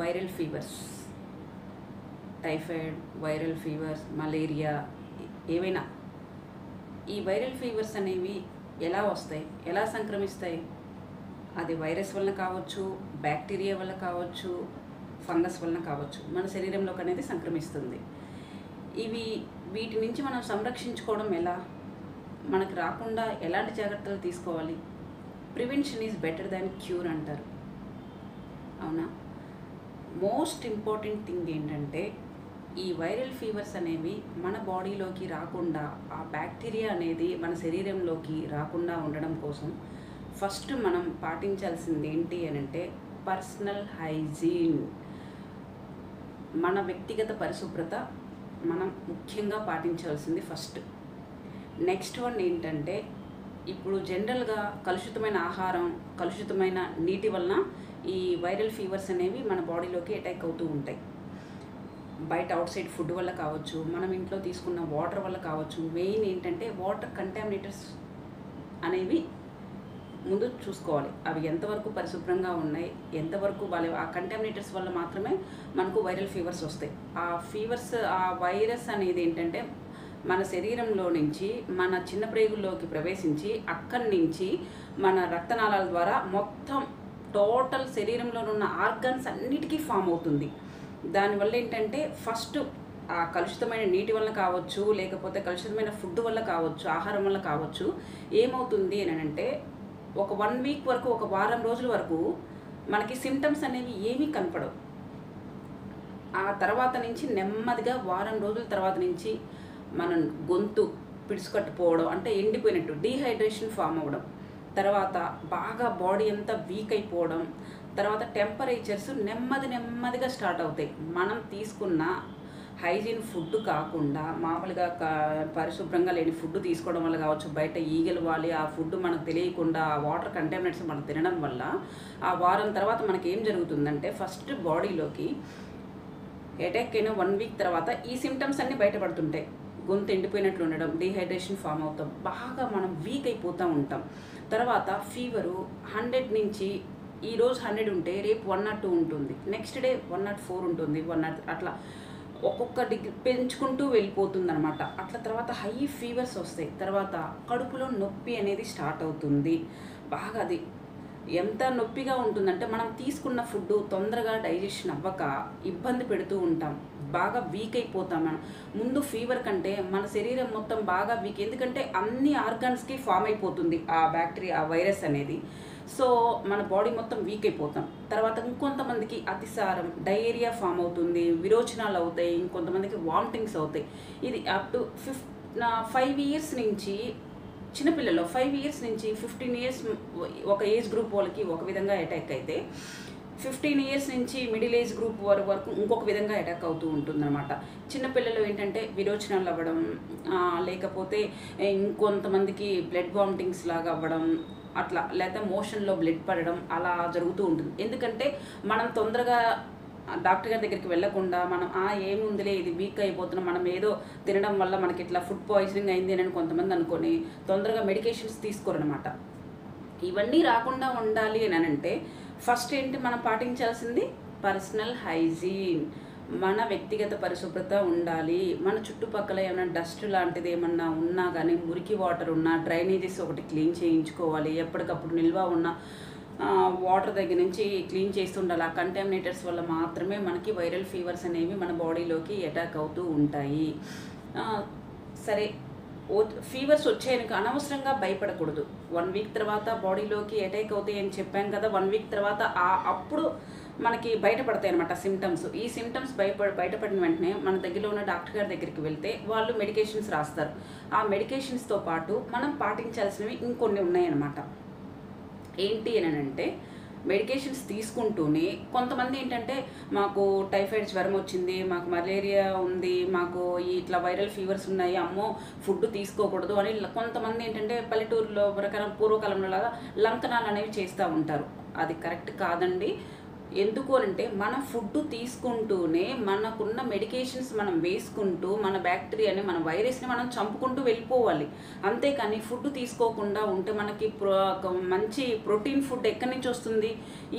Viral fevers, typhoid, viral fevers, malaria, ఏవైనా ఈ viral fevers అనేవి ఎలా వస్తాయి, ఎలా సంక్రమిస్తాయి? అది వైరస్ వలన కావచ్చు, బ్యాక్టీరియా వల్ల కావచ్చు, ఫంగస్ వలన కావచ్చు, మన శరీరంలోకి అనేది సంక్రమిస్తుంది. వీటి నుంచి మనం సంరక్షించుకోవడం ఎలా, మనకు రాకుండా ఎలాంటి జాగ్రత్తలు తీసుకోవాలి? Prevention is better than cure అంటారు, అవునా? మోస్ట్ ఇంపార్టెంట్ థింగ్ ఏంటంటే ఈ వైరల్ ఫీవర్స్ అనేవి మన బాడీలోకి రాకుండా, ఆ బ్యాక్టీరియా అనేది మన శరీరంలోకి రాకుండా ఉండడం కోసం ఫస్ట్ మనం పాటించాల్సింది ఏంటి అని అంటే పర్సనల్ హైజీన్. మన వ్యక్తిగత పరిశుభ్రత మనం ముఖ్యంగా పాటించాల్సింది ఫస్ట్. నెక్స్ట్ వన్ ఏంటంటే ఇప్పుడు జనరల్గా కలుషితమైన ఆహారం, కలుషితమైన నీటి వలన ఈ వైరల్ ఫీవర్స్ అనేవి మన బాడీలోకి అటాక్ అవుతూ ఉంటాయి. బయట అవుట్ సైడ్ ఫుడ్ వల్ల కావచ్చు, మనం ఇంట్లో తీసుకున్న వాటర్ వల్ల కావచ్చు. మెయిన్ ఏంటంటే వాటర్ కంటామినేటర్స్ అనేవి ముందు చూసుకోవాలి. అవి ఎంతవరకు పరిశుభ్రంగా ఉన్నాయి, ఎంతవరకు ఆ కంటామినేటర్స్ వల్ల మాత్రమే మనకు వైరల్ ఫీవర్స్ వస్తాయి. ఆ వైరస్ అనేది ఏంటంటే మన శరీరంలో నుంచి మన చిన్న ప్రేగుల్లోకి ప్రవేశించి అక్కడి నుంచి మన రక్తనాళాల ద్వారా మొత్తం టోటల్ శరీరంలో ఉన్న ఆర్గన్స్ అన్నిటికీ ఫామ్ అవుతుంది. దానివల్ల ఏంటంటే ఫస్ట్ ఆ కలుషితమైన నీటి వల్ల కావచ్చు, లేకపోతే కలుషితమైన ఫుడ్ వల్ల కావచ్చు, ఆహారం వల్ల కావచ్చు, ఏమవుతుంది అని అంటే ఒక 1 వీక్ వరకు, ఒక వారం రోజుల వరకు మనకి సిమ్టమ్స్ అనేవి ఏమీ కనపడవు. ఆ తర్వాత నుంచి నెమ్మదిగా వారం రోజుల తర్వాత నుంచి మన గొంతు పిడుచుకట్టుపోవడం, అంటే ఎండిపోయినట్టు డీహైడ్రేషన్ ఫామ్ అవ్వడం, తర్వాత బాగా బాడీ అంతా వీక్ అయిపోవడం, తర్వాత టెంపరేచర్స్ నెమ్మదిగా స్టార్ట్ అవుతాయి. మనం తీసుకున్న హైజీన్ ఫుడ్ కాకుండా మామూలుగా పరిశుభ్రంగా లేని ఫుడ్ తీసుకోవడం వల్ల కావచ్చు, బయట ఈగలు వాలి ఆ ఫుడ్ మనకు తెలియకుండా ఆ వాటర్ కంటామినేట్స్ మనం తినడం వల్ల ఆ వారం తర్వాత మనకి ఏం జరుగుతుందంటే ఫస్ట్ బాడీలోకి అటాక్ అయిన 1 వీక్ తర్వాత ఈ సిమ్టమ్స్ అన్నీ బయటపడుతుంటాయి. గొంతు ఎండిపోయినట్లు ఉండడం, డీహైడ్రేషన్ ఫామ్ అవుతాం, బాగా మనం వీక్ అయిపోతూ ఉంటాం. తర్వాత ఫీవరు 100 నుంచి ఈరోజు 100 ఉంటే రేపు 102 ఉంటుంది, నెక్స్ట్ డే 104 ఉంటుంది, 103 అట్లా ఒక్కొక్క డిగ్రీ పెంచుకుంటూ వెళ్ళిపోతుంది అనమాట. అట్లా తర్వాత హై ఫీవర్స్ వస్తాయి. తర్వాత కడుపులో నొప్పి అనేది స్టార్ట్ అవుతుంది. బాగా అది ఎంత నొప్పిగా ఉంటుందంటే మనం తీసుకున్న ఫుడ్ తొందరగా డైజెషన్ అవ్వక ఇబ్బంది పెడుతూ ఉంటాం, బాగా వీక్ అయిపోతాం. మనం ముందు ఫీవర్ కంటే మన శరీరం మొత్తం బాగా వీక్, ఎందుకంటే అన్ని ఆర్గాన్స్కి ఫామ్ అయిపోతుంది ఆ బ్యాక్టీరియా, ఆ వైరస్ అనేది. సో మన బాడీ మొత్తం వీక్ అయిపోతాం. తర్వాత ఇంకొంతమందికి అతిసారం, డయేరియా ఫామ్ అవుతుంది, విరోచనాలు అవుతాయి, ఇంకొంతమందికి వామిటింగ్స్ అవుతాయి. ఇది అప్ టు 5 ఇయర్స్ నుంచి చిన్నపిల్లల్లో 5 ఇయర్స్ నుంచి 15 ఇయర్స్ ఒక ఏజ్ గ్రూప్ వాళ్ళకి ఒక విధంగా అటాక్ అయితే 15 ఇయర్స్ నుంచి మిడిల్ ఏజ్ గ్రూప్ వరకు ఇంకొక విధంగా అటాక్ అవుతూ ఉంటుందన్నమాట. చిన్నపిల్లలు ఏంటంటే విరోచనాలు అవ్వడం, లేకపోతే ఇంకొంతమందికి బ్లడ్ వామిటింగ్స్ లాగా అవ్వడం, అట్లా లేకపోతే మోషన్లో బ్లడ్ పడడం అలా జరుగుతూ ఉంటుంది. ఎందుకంటే మనం తొందరగా డాక్టర్ గారి దగ్గరికి వెళ్ళకుండా మనం ఏముందిలే ఇది వీక్ అయిపోతున్నాం, మనం ఏదో తినడం వల్ల మనకి ఇట్లా ఫుడ్ పాయిజనింగ్ అయింది అని కొంతమంది అనుకొని తొందరగా మెడికేషన్స్ తీసుకోరనమాట. ఇవన్నీ రాకుండా ఉండాలి అని అంటే ఫస్ట్ ఏంటి మనం పాటించాల్సింది పర్సనల్ హైజీన్. మన వ్యక్తిగత పరిశుభ్రత ఉండాలి. మన చుట్టుపక్కల ఏమైనా డస్ట్ లాంటిది ఏమన్నా ఉన్నా కానీ, మురికి వాటర్ ఉన్నా డ్రైనేజెస్ ఒకటి క్లీన్ చేయించుకోవాలి. ఎప్పటికప్పుడు నిల్వ ఉన్న వాటర్ దగ్గర నుంచి క్లీన్ చేస్తుండాలి. ఆ కంటామినేటర్స్ వల్ల మాత్రమే మనకి వైరల్ ఫీవర్స్ అనేవి మన బాడీలోకి అటాక్ అవుతూ ఉంటాయి. సరే, ఫీవర్స్ వచ్చాయనుకో అనవసరంగా భయపడకూడదు. 1 వీక్ తర్వాత బాడీలోకి అటాక్ అవుతాయి అని చెప్పాను కదా, 1 వీక్ తర్వాత అప్పుడు మనకి బయటపడతాయి అనమాట సిమ్టమ్స్. ఈ సిమ్టమ్స్ బయటపడిన వెంటనే మన దగ్గరలో ఉన్న డాక్టర్ గారి దగ్గరికి వెళ్తే వాళ్ళు మెడికేషన్స్ రాస్తారు. ఆ మెడికేషన్స్తో పాటు మనం పాటించాల్సినవి ఇంకొన్ని ఉన్నాయన్నమాట. ఏంటి అని అంటే మెడికేషన్స్ తీసుకుంటూనే కొంతమంది ఏంటంటే మాకు టైఫాయిడ్ జ్వరం వచ్చింది, మాకు మలేరియా ఉంది, మాకు ఇట్లా వైరల్ ఫీవర్స్ ఉన్నాయి, అమ్మో ఫుడ్ తీసుకోకూడదు అని కొంతమంది ఏంటంటే పల్లెటూరులో పూర్వకాలంలో లాగా లంకనాలు అనేవి చేస్తూ ఉంటారు. అది కరెక్ట్ కాదండి. ఎందుకు అంటే మన ఫుడ్ తీసుకుంటూనే మనకున్న మెడికేషన్స్ మనం వేసుకుంటూ మన బ్యాక్టీరియాని మన వైరస్ని మనం చంపుకుంటూ వెళ్ళిపోవాలి. అంతేకాని ఫుడ్ తీసుకోకుండా ఉంటే మనకి మంచి ప్రోటీన్ ఫుడ్ ఎక్కడి నుంచి వస్తుంది?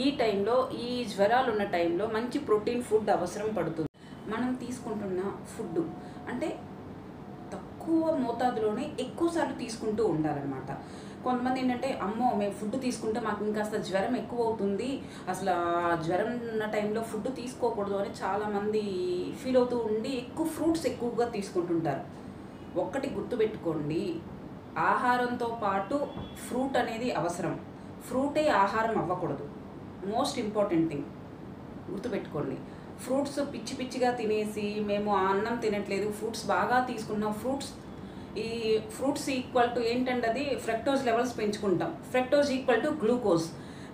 ఈ టైంలో, ఈ జ్వరాలు ఉన్న టైంలో మంచి ప్రోటీన్ ఫుడ్ అవసరం పడుతుంది. మనం తీసుకుంటున్న ఫుడ్ అంటే తక్కువ మోతాదులోనే ఎక్కువసార్లు తీసుకుంటూ ఉండాలన్నమాట. కొంతమంది ఏంటంటే, అమ్మో మేము ఫుడ్ తీసుకుంటే మాకు ఇంకాస్త జ్వరం ఎక్కువ అవుతుంది, అసలు జ్వరం ఉన్న టైంలో ఫుడ్ తీసుకోకూడదు అని చాలామంది ఫీల్ అవుతూ ఉండి ఎక్కువ ఫ్రూట్స్ ఎక్కువగా తీసుకుంటుంటారు. ఒక్కటి గుర్తుపెట్టుకోండి, ఆహారంతో పాటు ఫ్రూట్ అనేది అవసరం. ఫ్రూటే ఆహారం అవ్వకూడదు. మోస్ట్ ఇంపార్టెంట్ థింగ్ గుర్తుపెట్టుకోండి. ఫ్రూట్స్ పిచ్చి పిచ్చిగా తినేసి మేము అన్నం తినట్లేదు, ఫ్రూట్స్ బాగా తీసుకున్నాం, ఈ ఫ్రూట్స్ ఈక్వల్ టు ఏంటంటే అది ఫ్రక్టోజ్ లెవెల్స్ పెంచుకుంటాం. Fructose equal to glucose.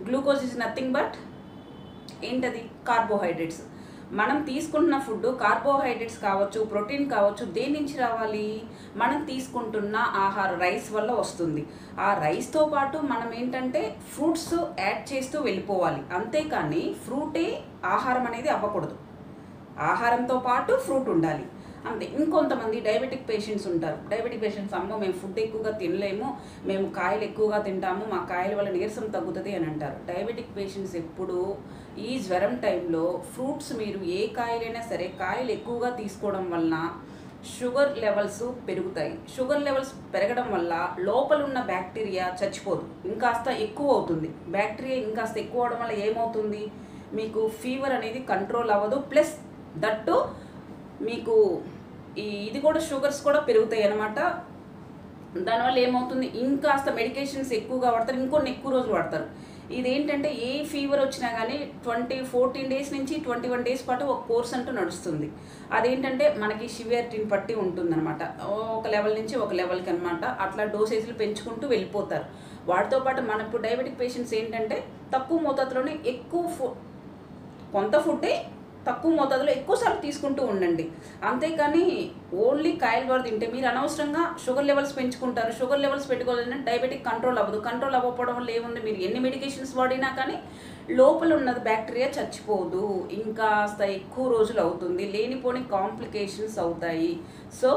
Glucose is nothing but ఏంటది? కార్బోహైడ్రేట్స్. మనం తీసుకుంటున్న ఫుడ్ కార్బోహైడ్రేట్స్ కావచ్చు, ప్రోటీన్ కావచ్చు, దేని నుంచి రావాలి? మనం తీసుకుంటున్న ఆహారం రైస్ వల్ల వస్తుంది. ఆ రైస్తో పాటు మనం ఏంటంటే ఫ్రూట్స్ యాడ్ చేస్తూ వెళ్ళిపోవాలి. అంతేకాని ఫ్రూటే ఆహారం అనేది అవ్వకూడదు. ఆహారంతో పాటు ఫ్రూట్ ఉండాలి అంతే. ఇంకొంతమంది డయాబెటిక్ పేషెంట్స్ ఉంటారు. డయాబెటిక్ పేషెంట్స్, అమ్మో మేము ఫుడ్ ఎక్కువగా తినలేము, మేము కాయలు ఎక్కువగా తింటాము, మా కాయల వల్ల నీరసం తగ్గుతుంది అని అంటారు. డయాబెటిక్ పేషెంట్స్ ఎప్పుడు ఈ జ్వరం టైంలో ఫ్రూట్స్, మీరు ఏ కాయలైనా సరే కాయలు ఎక్కువగా తీసుకోవడం వలన షుగర్ లెవెల్స్ పెరుగుతాయి. షుగర్ లెవెల్స్ పెరగడం వల్ల లోపల ఉన్న బ్యాక్టీరియా చచ్చిపోదు, ఇంకాస్త ఎక్కువ అవుతుంది. బ్యాక్టీరియా ఇంకాస్త ఎక్కువ అవడం వల్ల ఏమవుతుంది? మీకు ఫీవర్ అనేది కంట్రోల్ అవ్వదు. ప్లస్ దట్టు మీకు ఇది కూడా షుగర్స్ కూడా పెరుగుతాయి అన్నమాట. దానివల్ల ఏమవుతుంది? ఇంకాస్త మెడికేషన్స్ ఎక్కువగా వాడతారు, ఇంకొన్ని ఎక్కువ రోజులు వాడతారు. ఇదేంటంటే ఏ ఫీవర్ వచ్చినా కానీ 14 డేస్ నుంచి 21 డేస్ పాటు ఒక కోర్స్ అంటూ నడుస్తుంది. అదేంటంటే మనకి సివియారిటీని బట్టి ఉంటుందన్నమాట. ఒక లెవెల్ నుంచి ఒక లెవెల్కి అనమాట. అట్లా డోసేజ్లు పెంచుకుంటూ వెళ్ళిపోతారు. వాటితో పాటు మనకు డయాబెటిక్ పేషెంట్స్ ఏంటంటే తక్కువ మోతాదులోనే కొంత ఫుడ్డే తక్కువ మోతాదులో ఎక్కువసార్లు తీసుకుంటూ ఉండండి. అంతేకాని ఓన్లీ కాయలు వరకు తింటే మీరు అనవసరంగా షుగర్ లెవెల్స్ పెంచుకుంటారు. షుగర్ లెవెల్స్ పెట్టుకోవాలంటే డయాబెటిక్ కంట్రోల్ అవ్వదు. కంట్రోల్ అవ్వకపోవడం వల్ల ఏముంది? మీరు ఎన్ని మెడికేషన్స్ వాడినా కానీ లోపల ఉన్నది బ్యాక్టీరియా చచ్చిపోదు, ఇంకాస్త ఎక్కువ రోజులు అవుతుంది, లేనిపోని కాంప్లికేషన్స్ అవుతాయి. సో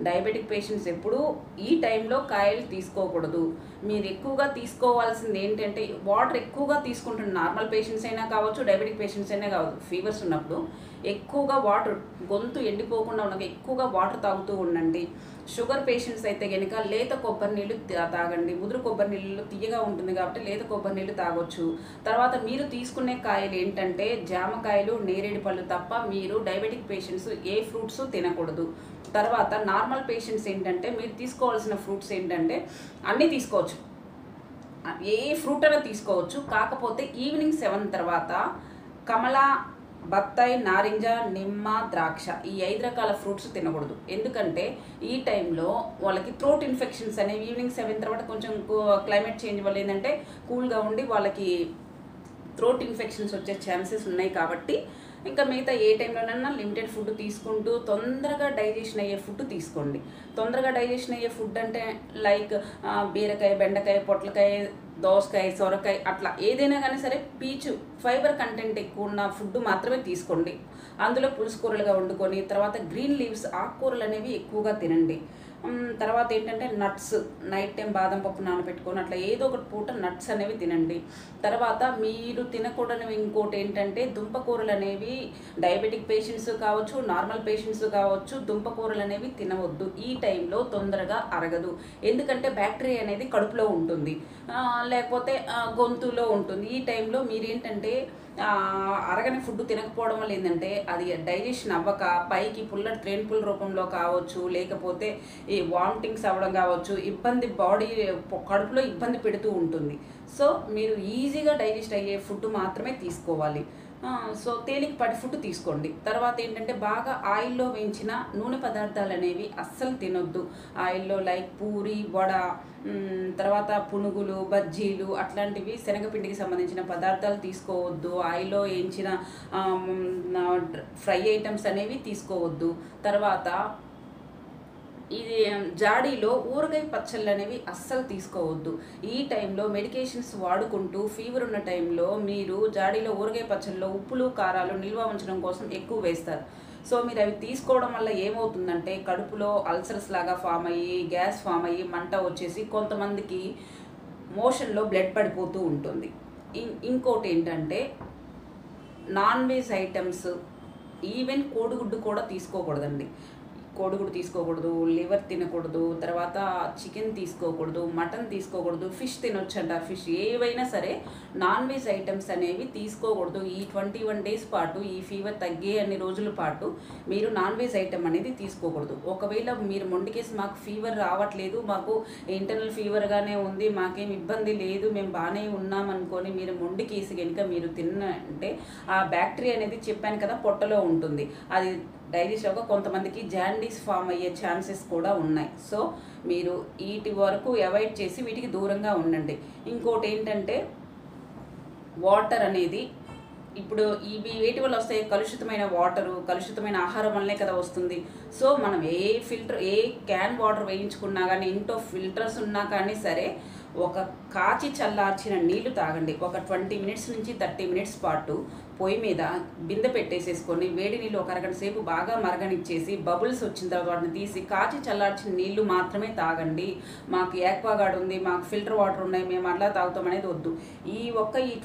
డయాబెటిక్ పేషెంట్స్ ఎప్పుడూ ఈ టైంలో కాయలు తీసుకోకూడదు. మీరు ఎక్కువగా తీసుకోవాల్సింది ఏంటంటే వాటర్ ఎక్కువగా తీసుకుంటున్న నార్మల్ పేషెంట్స్ అయినా కావచ్చు, డయాబెటిక్ పేషెంట్స్ అయినా కావచ్చు, ఫీవర్స్ ఉన్నప్పుడు ఎక్కువగా వాటర్, గొంతు ఎండిపోకుండా ఉండగా ఎక్కువగా వాటర్ తాగుతూ ఉండండి. షుగర్ పేషెంట్స్ అయితే కనుక లేత కొబ్బరి నీళ్ళు తాగండి. ముదురు కొబ్బరి నీళ్ళు తీయగా ఉంటుంది కాబట్టి లేత కొబ్బరి నీళ్ళు తాగొచ్చు. తర్వాత మీరు తీసుకునే కాయలు ఏంటంటే జామకాయలు, నేరేడు పళ్ళు తప్ప మీరు డయాబెటిక్ పేషెంట్స్ ఏ ఫ్రూట్స్ తినకూడదు. తర్వాత నార్మల్ పేషెంట్స్ ఏంటంటే మీరు తీసుకోవాల్సిన ఫ్రూట్స్ ఏంటంటే అన్నీ తీసుకోవచ్చు, ఏ ఫ్రూట్ అయినా తీసుకోవచ్చు. కాకపోతే ఈవినింగ్ 7 తర్వాత కమల, బత్తాయి, నారింజ, నిమ్మ, ద్రాక్ష ఈ 5 రకాల ఫ్రూట్స్ తినకూడదు. ఎందుకంటే ఈ టైంలో వాళ్ళకి థ్రోట్ ఇన్ఫెక్షన్స్ అనేవి ఈవినింగ్ 7 తర్వాత కొంచెం క్లైమేట్ చేంజ్ వల్ల ఏంటంటే కూల్గా ఉండి వాళ్ళకి థ్రోట్ ఇన్ఫెక్షన్స్ వచ్చే ఛాన్సెస్ ఉన్నాయి. కాబట్టి ఇంకా మిగతా ఏ టైంలోనైనా లిమిటెడ్ ఫుడ్ తీసుకుంటూ తొందరగా డైజెషన్ అయ్యే ఫుడ్ తీసుకోండి. తొందరగా డైజెషన్ అయ్యే ఫుడ్ అంటే లైక్ బీరకాయ, బెండకాయ, పొట్లకాయ, దోసకాయ, సొరకాయ అట్లా ఏదైనా కానీ సరే పీచు ఫైబర్ కంటెంట్ ఎక్కువ ఉన్న ఫుడ్ మాత్రమే తీసుకోండి. అందులో పులుసు కూరలుగా వండుకొని తర్వాత గ్రీన్ లీవ్స్, ఆకుకూరలు అనేవి ఎక్కువగా తినండి. తర్వాత ఏంటంటే నట్స్, నైట్ టైం బాదం పప్పు నానబెట్టుకొని అట్లా ఏదో ఒకటి పూట నట్స్ అనేవి తినండి. తర్వాత మీరు తినకూడనివి ఇంకోటి ఏంటంటే దుంపకూరలు అనేవి డయాబెటిక్ పేషెంట్స్ కావచ్చు, నార్మల్ పేషెంట్స్ కావచ్చు, దుంపకూరలు అనేవి తినవద్దు. ఈ టైంలో తొందరగా అరగదు. ఎందుకంటే బ్యాక్టీరియా అనేది కడుపులో ఉంటుంది, లేకపోతే గొంతులో ఉంటుంది. ఈ టైంలో మీరేంటంటే అరగని ఫుడ్ తినకపోవడం వల్ల ఏంటంటే అది డైజెషన్ అవ్వక పైకి త్రేన్పుల రూపంలో కావచ్చు, లేకపోతే ఈ వామిటింగ్స్ అవ్వడం కావచ్చు, బాడీ కడుపులో ఇబ్బంది పెడుతూ ఉంటుంది. సో మీరు ఈజీగా డైజెస్ట్ అయ్యే ఫుడ్ మాత్రమే తీసుకోవాలి. సో తేలికపాటి ఫుడ్ తీసుకోండి. తర్వాత ఏంటంటే బాగా ఆయిల్లో వేయించిన నూనె పదార్థాలు అనేవి అస్సలు తినొద్దు. ఆయిల్లో లైక్ పూరి, వడ, తర్వాత పునుగులు, బజ్జీలు అట్లాంటివి శనగపిండికి సంబంధించిన పదార్థాలు తీసుకోవద్దు. ఆయిల్లో వేయించిన ఫ్రై ఐటమ్స్ అనేవి తీసుకోవద్దు. తర్వాత ఇది జాడీలో ఊరగాయ పచ్చళ్ళు అనేవి అస్సలు తీసుకోవద్దు. ఈ టైంలో మెడికేషన్స్ వాడుకుంటూ ఫీవర్ ఉన్న టైంలో మీరు జాడీలో ఊరగాయ పచ్చళ్ళలో ఉప్పులు కారాలు నిల్వ ఉంచడం కోసం ఎక్కువ వేస్తారు. సో మీరు అవి తీసుకోవడం వల్ల ఏమవుతుందంటే కడుపులో అల్సర్స్ లాగా ఫామ్ అయ్యి గ్యాస్ ఫామ్ అయ్యి మంట వచ్చేసి కొంతమందికి మోషన్లో బ్లడ్ పడిపోతూ ఉంటుంది. ఇంకోటి ఏంటంటే నాన్ వెజ్ ఐటమ్స్ ఈవెన్ కోడిగుడ్డు కూడా తీసుకోకూడదండి. కోడిగుడ్డు తీసుకోకూడదు, లివర్ తినకూడదు, తర్వాత చికెన్ తీసుకోకూడదు, మటన్ తీసుకోకూడదు, ఫిష్ తినొచ్చంట. ఫిష్ ఏవైనా సరే నాన్ వెజ్ ఐటమ్స్ అనేవి తీసుకోకూడదు. ఈ 21 డేస్ పాటు ఈ ఫీవర్ తగ్గే అన్ని రోజుల పాటు మీరు నాన్ వెజ్ ఐటమ్ అనేది తీసుకోకూడదు. ఒకవేళ మీరు మొండికేసి మాకు ఫీవర్ రావట్లేదు, మాకు ఇంటర్నల్ ఫీవర్గానే ఉంది, మాకేం ఇబ్బంది లేదు, మేము బాగానే ఉన్నాం అనుకొని మీరు మొండికేసి కనుక మీరు తిన్నంటే ఆ బ్యాక్టీరియా అనేది చెప్పాను కదా పొట్టలో ఉంటుంది. అది డైజెస్ట్ అవ్వక కొంతమందికి జాండీస్ ఫామ్ అయ్యే ఛాన్సెస్ కూడా ఉన్నాయి. సో మీరు వీటి వరకు అవాయిడ్ చేసి వీటికి దూరంగా ఉండండి. ఇంకోటి ఏంటంటే వాటర్ అనేది ఇప్పుడు ఇవి వేటి వల్ల వస్తాయి? కలుషితమైన వాటరు, కలుషితమైన ఆహారం వల్లనే కదా వస్తుంది. సో మనం ఏ క్యాన్ వాటర్ వేయించుకున్నా కానీ ఇంట్లో ఫిల్టర్స్ ఉన్నా కానీ సరే ఒక కాచి చల్లార్చిన నీళ్లు తాగండి. ఒక 20 మినిట్స్ నుంచి 30 మినిట్స్ పాటు పొయ్యి మీద బిందె పెట్టేసేసుకొని వేడి నీళ్ళు ఒక అరగంట సేపు బాగా మరగనిచ్చేసి బబుల్స్ వచ్చిన తర్వాత వాటిని తీసి కాచి చల్లార్చిన నీళ్లు మాత్రమే తాగండి. మాకు యాక్వాగార్డ్ ఉంది, మాకు ఫిల్టర్ వాటర్ ఉన్నాయి, మేము అట్లా తాగుతాం అనేది వద్దు. ఈ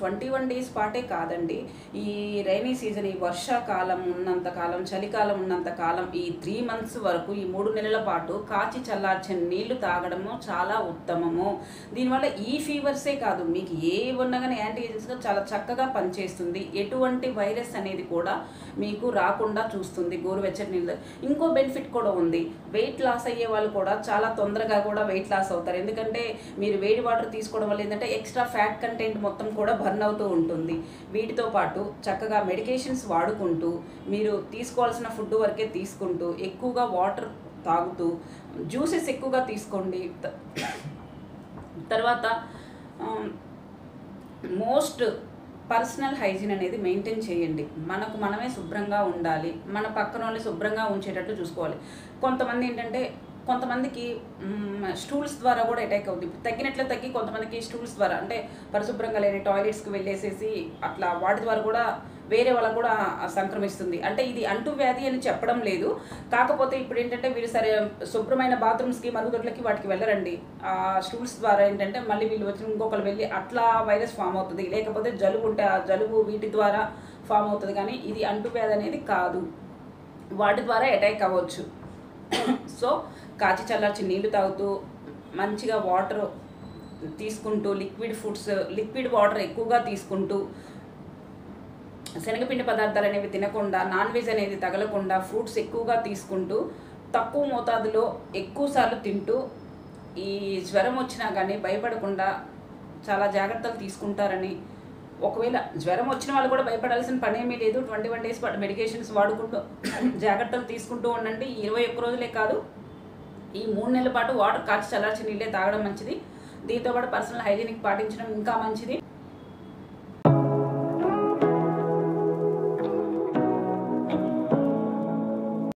21 డేస్ పాటే కాదండి, ఈ రైనీ సీజన్, ఈ వర్షాకాలం ఉన్నంత కాలం, చలికాలం ఉన్నంత కాలం, ఈ 3 మంత్స్ వరకు, ఈ 3 నెలల పాటు కాచి చల్లార్చిన నీళ్లు తాగడము చాలా ఉత్తమము. దీనివల్ల ఈ ఫీవర్సే కాదు, మీకు ఏ ఉన్నా కానీ యాంటీజెన్స్గా చాలా చక్కగా పనిచేస్తుంది. ఎటువంటి వైరస్ అనేది కూడా మీకు రాకుండా చూస్తుంది గోరువెచ్చటి నీళ్ళు. ఇంకో బెనిఫిట్ కూడా ఉంది, వెయిట్ లాస్ అయ్యే వాళ్ళు కూడా చాలా తొందరగా కూడా వెయిట్ లాస్ అవుతారు. ఎందుకంటే మీరు వేడి వాటర్ తీసుకోవడం వల్ల ఏంటంటే ఎక్స్ట్రా ఫ్యాట్ కంటెంట్ మొత్తం కూడా బర్న్ అవుతూ ఉంటుంది. వీటితో పాటు చక్కగా మెడికేషన్స్ వాడుకుంటూ మీరు తీసుకోవాల్సిన ఫుడ్ వరకే తీసుకుంటూ ఎక్కువగా వాటర్ తాగుతూ జ్యూసెస్ ఎక్కువగా తీసుకోండి. తర్వాత మోస్ట్ పర్సనల్ హైజీన్ అనేది మెయింటైన్ చేయండి. మనకు మనమే శుభ్రంగా ఉండాలి, మన పక్కన వాళ్ళని శుభ్రంగా ఉంచేటట్టు చూసుకోవాలి. కొంతమందికి స్టూల్స్ ద్వారా కూడా అటాక్ అవుతుంది. తగ్గినట్లు తగ్గి కొంతమందికి స్టూల్స్ ద్వారా అంటే పరిశుభ్రంగా లేని టాయిలెట్స్కి వెళ్ళేసేసి అట్లా వాటి ద్వారా కూడా వేరే వాళ్ళకు కూడా సంక్రమిస్తుంది. అంటే ఇది అంటువ్యాధి అని చెప్పడం లేదు, కాకపోతే ఇప్పుడు ఏంటంటే వీళ్ళు సరే శుభ్రమైన బాత్రూమ్స్కి మరుగుదొడ్లకి వాటికి వెళ్ళరండి. ఆ స్టూల్స్ ద్వారా ఏంటంటే మళ్ళీ వీళ్ళు వచ్చి ఇంకొకరు వెళ్ళి అట్లా వైరస్ ఫామ్ అవుతుంది. లేకపోతే జలుబు ఉంటే ఆ జలుబు వీటి ద్వారా ఫామ్ అవుతుంది, కానీ ఇది అంటువ్యాధి అనేది కాదు, వాటి ద్వారా అటాక్ అవ్వచ్చు. సో కాచి చల్లార్చి నీళ్లు తాగుతూ మంచిగా వాటర్ తీసుకుంటూ లిక్విడ్ వాటర్ ఎక్కువగా తీసుకుంటూ శనగపిండి పదార్థాలు అనేవి తినకుండా, నాన్ వెజ్ అనేది తగలకుండా ఫ్రూట్స్ ఎక్కువగా తీసుకుంటూ తక్కువ మోతాదులో ఎక్కువసార్లు తింటూ ఈ జ్వరం వచ్చినా కానీ భయపడకుండా చాలా జాగ్రత్తలు తీసుకుంటారని, ఒకవేళ జ్వరం వచ్చిన వాళ్ళు కూడా భయపడాల్సిన పనేమీ లేదు. 21 డేస్ పాటు మెడికేషన్స్ వాడుకుంటూ జాగ్రత్తలు తీసుకుంటూ ఉండండి. 21 రోజులే కాదు, ఈ 3 నెలల పాటు వాటర్ కాచి చల్లార్చి నీళ్ళే తాగడం మంచిది. దీంతోపాటు పర్సనల్ హైజీనిక్ పాటించడం ఇంకా మంచిది.